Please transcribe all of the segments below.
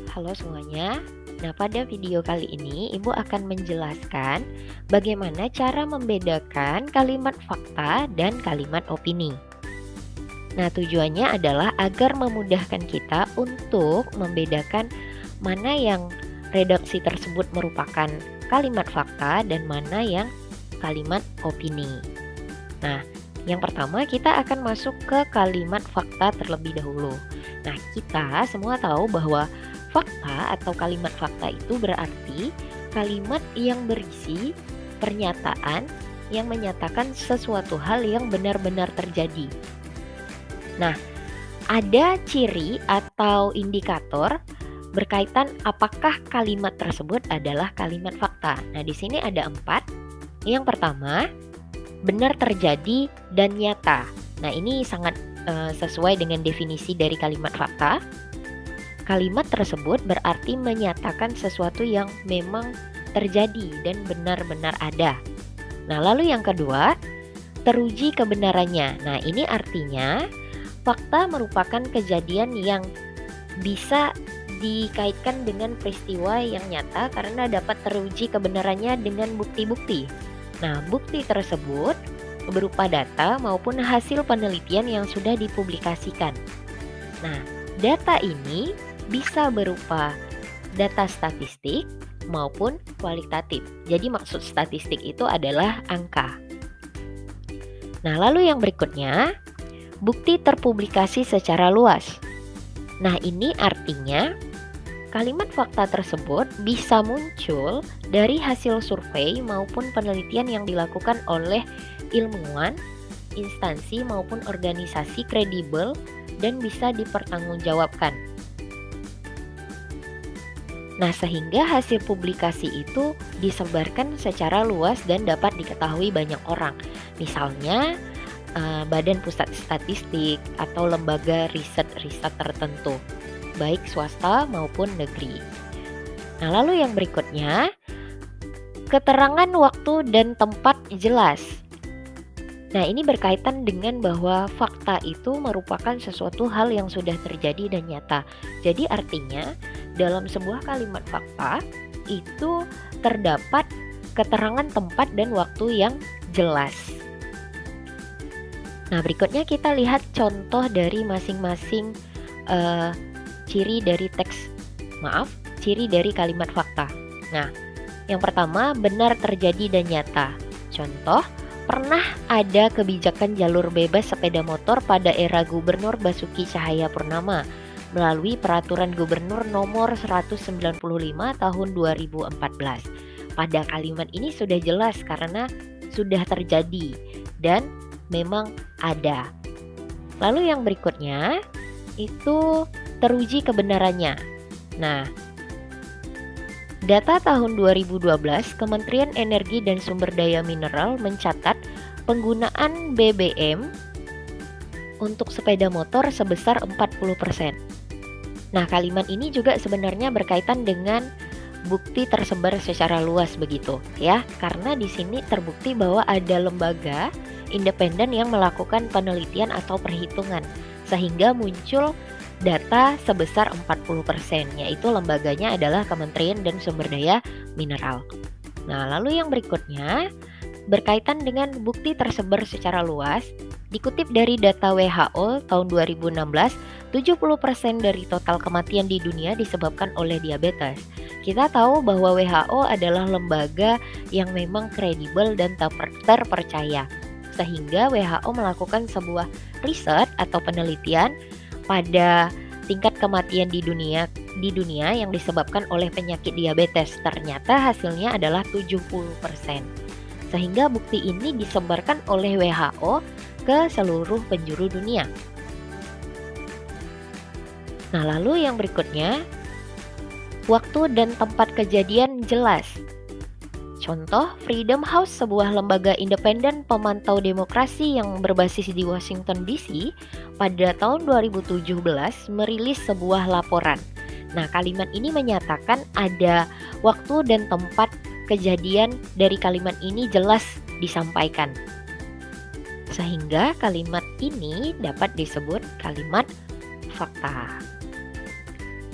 Halo semuanya. Nah, pada video kali ini Ibu akan menjelaskan bagaimana cara membedakan kalimat fakta dan kalimat opini. Nah, tujuannya adalah agar memudahkan kita untuk membedakan mana yang redaksi tersebut merupakan kalimat fakta dan mana yang kalimat opini. Nah, yang pertama kita akan masuk ke kalimat fakta terlebih dahulu. Nah, kita semua tahu bahwa fakta atau kalimat fakta itu berarti kalimat yang berisi pernyataan yang menyatakan sesuatu hal yang benar-benar terjadi. Nah, ada ciri atau indikator berkaitan apakah kalimat tersebut adalah kalimat fakta. Nah, di sini ada 4. Yang pertama, benar terjadi dan nyata. Nah, ini sangat sesuai dengan definisi dari kalimat fakta. Kalimat tersebut berarti menyatakan sesuatu yang memang terjadi dan benar-benar ada. Nah, lalu yang kedua, teruji kebenarannya. Nah, ini artinya fakta merupakan kejadian yang bisa dikaitkan dengan peristiwa yang nyata karena dapat teruji kebenarannya dengan bukti-bukti. Nah, bukti tersebut berupa data maupun hasil penelitian yang sudah dipublikasikan. Nah, data ini bisa berupa data statistik maupun kualitatif. Jadi maksud statistik itu adalah angka. Nah, lalu yang berikutnya, bukti terpublikasi secara luas. Nah, ini artinya kalimat fakta tersebut bisa muncul dari hasil survei maupun penelitian yang dilakukan oleh ilmuwan, instansi maupun organisasi kredibel dan bisa dipertanggungjawabkan. Nah, sehingga hasil publikasi itu disebarkan secara luas dan dapat diketahui banyak orang. Misalnya, Badan Pusat Statistik atau lembaga riset-riset tertentu, baik swasta maupun negeri. Nah, lalu yang berikutnya, keterangan waktu dan tempat jelas. Nah, ini berkaitan dengan bahwa fakta itu merupakan sesuatu hal yang sudah terjadi dan nyata. Jadi artinya dalam sebuah kalimat fakta itu terdapat keterangan tempat dan waktu yang jelas. Nah, berikutnya kita lihat contoh dari masing-masing ciri dari kalimat fakta. Nah, yang pertama, benar terjadi dan nyata. Contoh, pernah ada kebijakan jalur bebas sepeda motor pada era Gubernur Basuki Cahayapurnama melalui Peraturan Gubernur Nomor 195 Tahun 2014. Pada kalimat ini sudah jelas karena sudah terjadi dan memang ada. Lalu yang berikutnya itu teruji kebenarannya. Nah, data tahun 2012 Kementerian Energi dan Sumber Daya Mineral mencatat penggunaan BBM untuk sepeda motor sebesar 40%. Nah, kalimat ini juga sebenarnya berkaitan dengan bukti tersebar secara luas begitu ya, karena di sini terbukti bahwa ada lembaga independen yang melakukan penelitian atau perhitungan sehingga muncul data sebesar 40%, yaitu lembaganya adalah Kementerian dan Sumber Daya Mineral. Nah, lalu yang berikutnya berkaitan dengan bukti tersebar secara luas, dikutip dari data WHO tahun 2016, 70% dari total kematian di dunia disebabkan oleh diabetes. Kita tahu bahwa WHO adalah lembaga yang memang kredibel dan terpercaya. Sehingga WHO melakukan sebuah riset atau penelitian pada tingkat kematian di dunia yang disebabkan oleh penyakit diabetes. Ternyata hasilnya adalah 70%. Sehingga bukti ini disebarkan oleh WHO ke seluruh penjuru dunia. Nah, lalu yang berikutnya, waktu dan tempat kejadian jelas. Contoh, Freedom House, sebuah lembaga independen pemantau demokrasi yang berbasis di Washington DC, pada tahun 2017 merilis sebuah laporan. Nah, kalimat ini menyatakan ada waktu dan tempat kejadian dari kalimat ini jelas disampaikan. Sehingga kalimat ini dapat disebut kalimat fakta.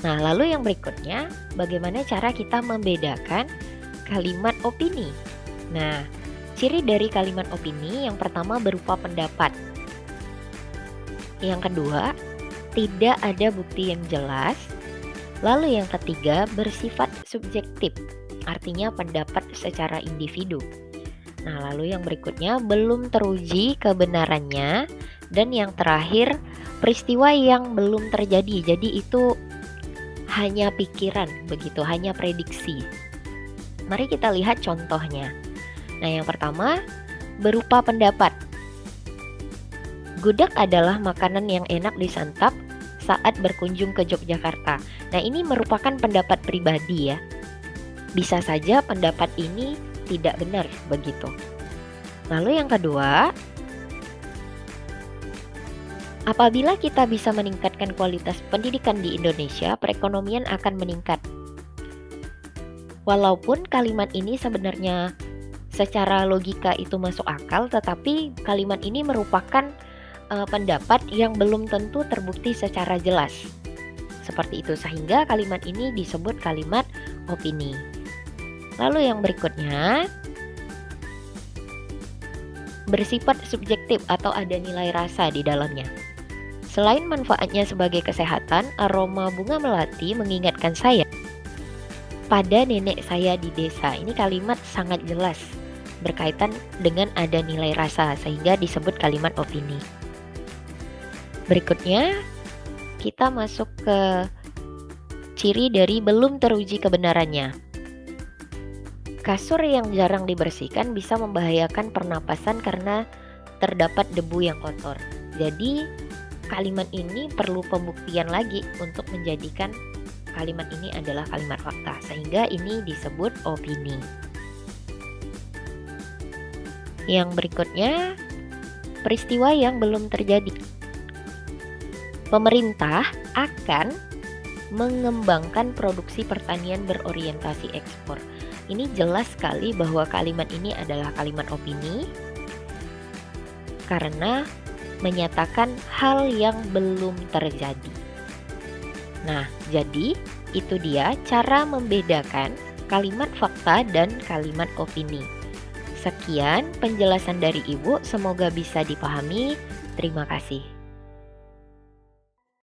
Nah, lalu yang berikutnya, bagaimana cara kita membedakan kalimat opini? Nah, ciri dari kalimat opini yang pertama berupa pendapat. Yang kedua, tidak ada bukti yang jelas. Lalu yang ketiga, bersifat subjektif, artinya pendapat secara individu. Nah, lalu yang berikutnya, belum teruji kebenarannya. Dan yang terakhir, peristiwa yang belum terjadi. Jadi itu hanya pikiran, begitu, hanya prediksi. Mari kita lihat contohnya. Nah, yang pertama, berupa pendapat. Gudeg adalah makanan yang enak disantap saat berkunjung ke Yogyakarta. Nah, ini merupakan pendapat pribadi ya. Bisa saja pendapat ini tidak benar, begitu. Lalu yang kedua, apabila kita bisa meningkatkan kualitas pendidikan di Indonesia, perekonomian akan meningkat. Walaupun kalimat ini sebenarnya secara logika itu masuk akal, tetapi kalimat ini merupakan pendapat yang belum tentu terbukti secara jelas. Seperti itu, sehingga kalimat ini disebut kalimat opini. Lalu yang berikutnya, bersifat subjektif atau ada nilai rasa di dalamnya. Selain manfaatnya sebagai kesehatan, aroma bunga melati mengingatkan saya pada nenek saya di desa. Ini kalimat sangat jelas berkaitan dengan ada nilai rasa, sehingga disebut kalimat opini. Berikutnya, kita masuk ke ciri dari belum teruji kebenarannya. Kasur yang jarang dibersihkan bisa membahayakan pernapasan karena terdapat debu yang kotor. Jadi, kalimat ini perlu pembuktian lagi untuk menjadikan kalimat ini adalah kalimat fakta, sehingga ini disebut opini. Yang berikutnya, peristiwa yang belum terjadi. Pemerintah akan mengembangkan produksi pertanian berorientasi ekspor. Ini jelas sekali bahwa kalimat ini adalah kalimat opini karena menyatakan hal yang belum terjadi. Nah, jadi itu dia cara membedakan kalimat fakta dan kalimat opini. Sekian penjelasan dari Ibu, semoga bisa dipahami. Terima kasih.